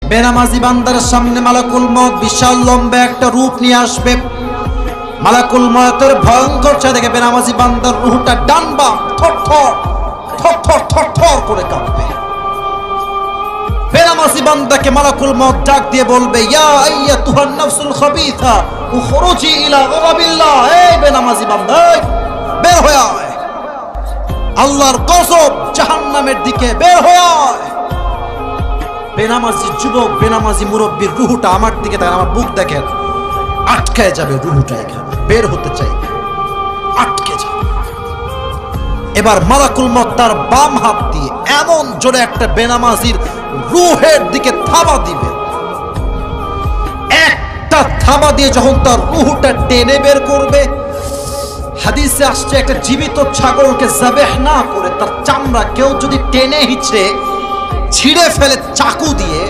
বেনামাজি বান্দার সামনে মালাকুল মউত বিশাল লম্বা একটা রূপ নিয়ে আসবে। মালাকুল মউতের ভয়ঙ্কর চেহারা দেখে বেনামাজি বান্দার রূহটা ডানবা থরথর থরথর থরথর করে কাঁপবে। বেনামাজি বান্দাকে মালাকুল মউত ডাক দিয়ে বলবে, ইয়া আইয়াতুহান নাফসুল খাবিথা উখরুজি ইলা গাযাবিল্লাহ। এই বেনামাজি বান্দা, বের হয়ে আয়, আল্লাহর গজব জাহান্নামের দিকে বের হয়ে আয়। বেনামাজি যুবক, বেনামাজি মুরব্বীর রুহুটা আমার দিকে তাকান, আমার বুক দেখেন, আটকে যাবে রুহুটা, এখানে বের হতে চাইবে, আটকে যাবে। এবার মালাকুল মউত তার বাম হাত দিয়ে এমন জোরে একটা বেনামাজির রুহের দিকে থাবা দিবে। একটা থাবা দিয়ে যখন তার রুহটা টেনে বের করবে, হাদিসে আসছে একটা জীবিত ছাগলকে যাবেহ না করে তার চামড়া কেউ যদি টেনে হিচড়ে ছিঁড়ে ফেলে চাকু দিয়ে,